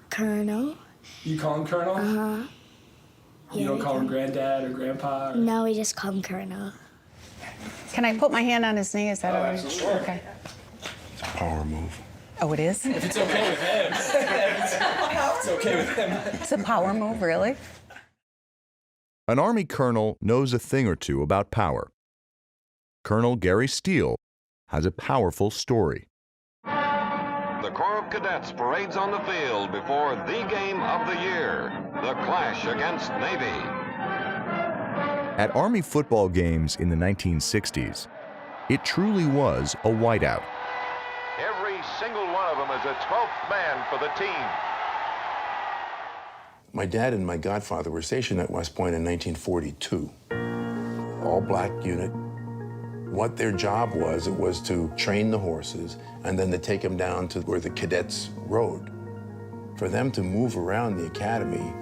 Colonel. You call him Colonel? Uh-huh. You don't call him Granddad or Grandpa? Or... No, we just call him Colonel. Can I put my hand on his knee? Is that all right? Absolutely. Okay. It's a power move. Oh, it is? If it's okay with him. It's okay with him. It's a power move, really? An Army colonel knows a thing or two about power. Colonel Gary Steele has a powerful story. The Corps of Cadets parades on the field before the game of the year, the clash against Navy. At Army football games in the 1960s, it truly was a whiteout. Every single one of them is a 12th man for the team. My dad and my godfather were stationed at West Point in 1942. All-black unit. What their job was, it was to train the horses and then to take them down to where the cadets rode. For them to move around the academy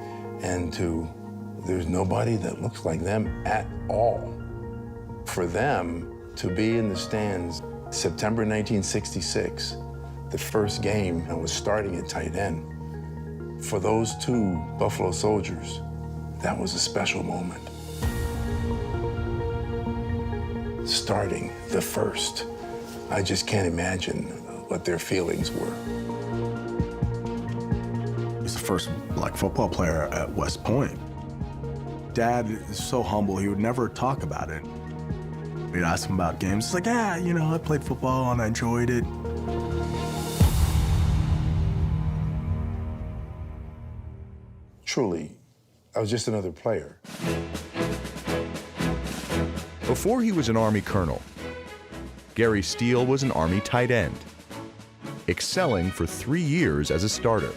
and there's nobody that looks like them at all. For them to be in the stands, September 1966, the first game, I was starting at tight end. For those two Buffalo Soldiers, that was a special moment. Starting the first, I just can't imagine what their feelings were. He was the first black football player at West Point. Dad is so humble, he would never talk about it. We'd ask him about games. It's like, yeah, you know, I played football and I enjoyed it. Truly, I was just another player. Before he was an Army colonel, Gary Steele was an Army tight end, excelling for 3 years as a starter.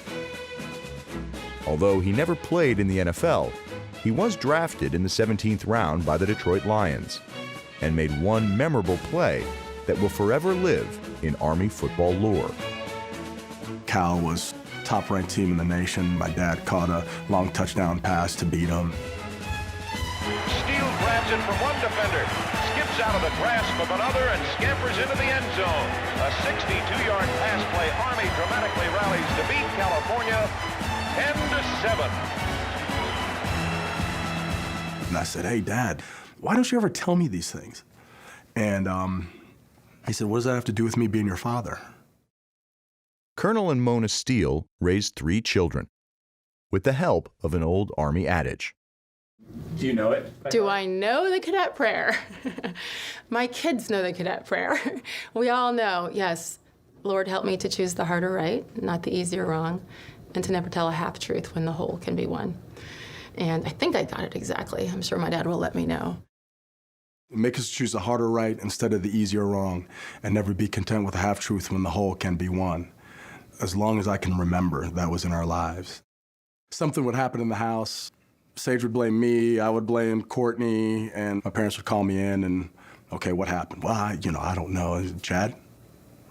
Although he never played in the NFL, he was drafted in the 17th round by the Detroit Lions and made one memorable play that will forever live in Army football lore. Cal was top-ranked team in the nation. My dad caught a long touchdown pass to beat them. Steele grabs it from one defender, skips out of the grasp of another, and scampers into the end zone. A 62-yard pass play. Army dramatically rallies to beat California 10-7. And I said, hey, Dad, why don't you ever tell me these things? And he said, what does that have to do with me being your father? Colonel and Mona Steele raised 3 children with the help of an old Army adage. Do you know it? Do I know the cadet prayer? My kids know the cadet prayer. We all know, yes, Lord, help me to choose the harder right, not the easier wrong, and to never tell a half-truth when the whole can be one. And I think I got it exactly. I'm sure my dad will let me know. Make us choose the harder right instead of the easier wrong, and never be content with a half-truth when the whole can be one. As long as I can remember, that was in our lives. Something would happen in the house. Sage would blame me, I would blame Courtney, and my parents would call me in and, okay, what happened? Well, I don't know. Chad,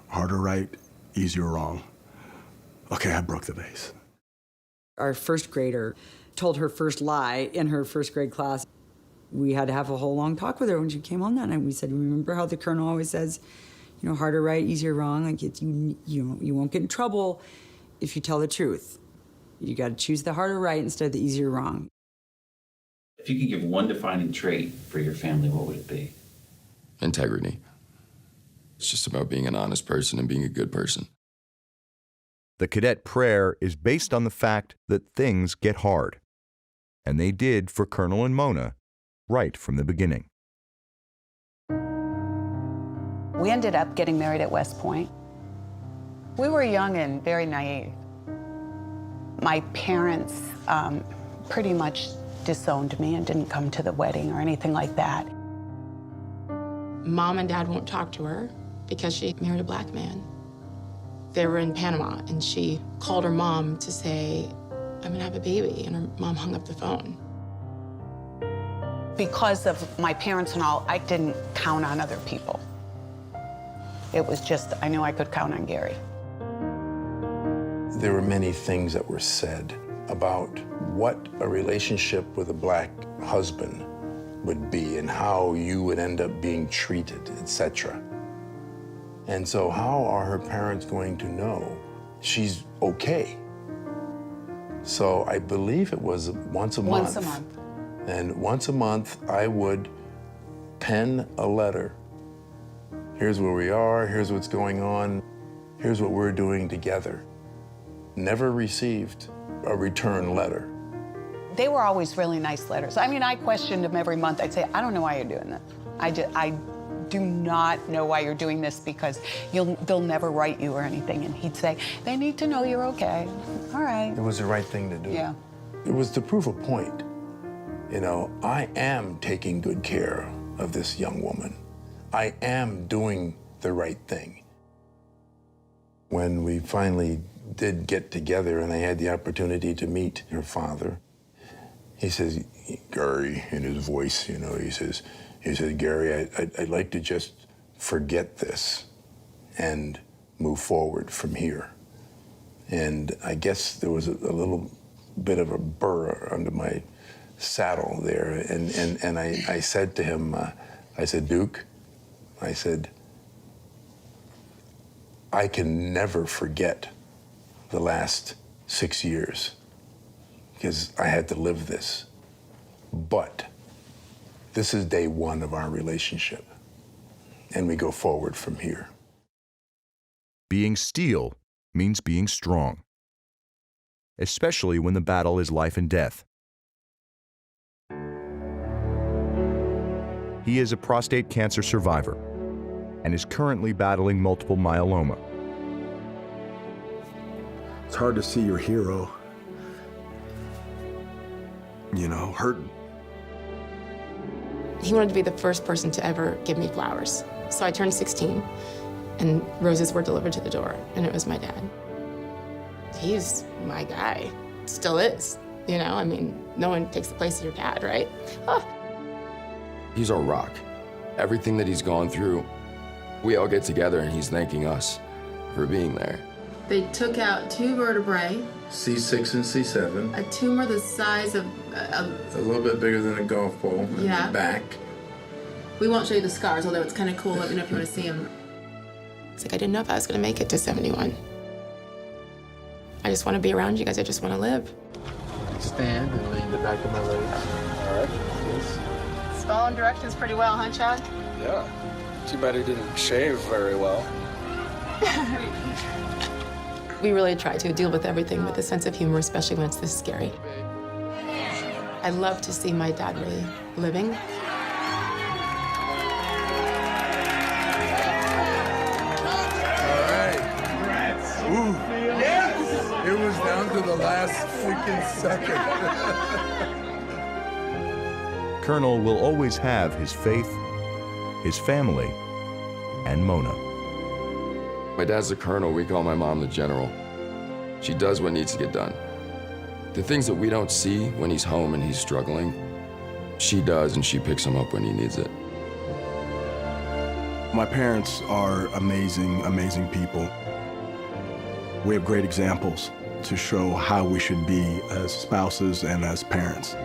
harder right, easier wrong. Okay, I broke the vase. Our first grader told her first lie in her first grade class. We had to have a whole long talk with her when she came home that night. We said, remember how the colonel always says, harder right, easier wrong? Like, you won't get in trouble if you tell the truth. You got to choose the harder right instead of the easier wrong. If you could give one defining trait for your family, what would it be? Integrity. It's just about being an honest person and being a good person. The cadet prayer is based on the fact that things get hard. And they did for Colonel and Mona right from the beginning. We ended up getting married at West Point. We were young and very naive. My parents pretty much disowned me and didn't come to the wedding or anything like that. Mom and Dad won't talk to her because she married a black man. They were in Panama, and she called her mom to say, I'm gonna have a baby, and her mom hung up the phone. Because of my parents and all, I didn't count on other people. It was just, I knew I could count on Gary. There were many things that were said about what a relationship with a black husband would be and how you would end up being treated, etc. And so how are her parents going to know she's okay? So I believe it was once a month. Once a month. And once a month, I would pen a letter. Here's where we are, here's what's going on, here's what we're doing together. Never received a return letter. They were always really nice letters. I mean, I questioned him every month. I'd say, I don't know why you're doing this. I do not know why you're doing this because they'll never write you or anything. And he'd say, they need to know you're okay. All right. It was the right thing to do. Yeah. It was to prove a point. You know, I am taking good care of this young woman. I am doing the right thing. When we finally did get together and I had the opportunity to meet her father, he says, Gary, in his voice, you know, he says, Gary, I'd like to just forget this and move forward from here. And I guess there was a little bit of a burr under my saddle there. And I said to him, I said, Duke, I said, I can never forget the last 6 years because I had to live this. But this is day one of our relationship, and we go forward from here. Being Steele means being strong, especially when the battle is life and death. He is a prostate cancer survivor and is currently battling multiple myeloma. It's hard to see your hero, you know, hurting. He wanted to be the first person to ever give me flowers. So I turned 16, and roses were delivered to the door, and it was my dad. He's my guy, still is, you know? I mean, no one takes the place of your dad, right? Oh. He's our rock. Everything that he's gone through, we all get together and he's thanking us for being there. They took out 2 vertebrae, C6 and C7. a tumor the size of A little bit bigger than a golf ball in Yeah. the back. We won't show you the scars, although it's kind of cool. Let me know if you want to see them. It's like I didn't know if I was going to make it to 71. I just want to be around you guys. I just want to live. Stand and lean the back of my legs. All right. Yes. It's following directions pretty well, huh, Chad? Yeah. Too bad he didn't shave very well. We really try to deal with everything with a sense of humor, especially when it's this scary. I love to see my dad really living. All right. Ooh. Yes! It was down to the last freaking second. Colonel will always have his faith, his family, and Mona. My dad's the colonel, we call my mom the general. She does what needs to get done. The things that we don't see when he's home and he's struggling, she does, and she picks him up when he needs it. My parents are amazing, amazing people. We have great examples to show how we should be as spouses and as parents.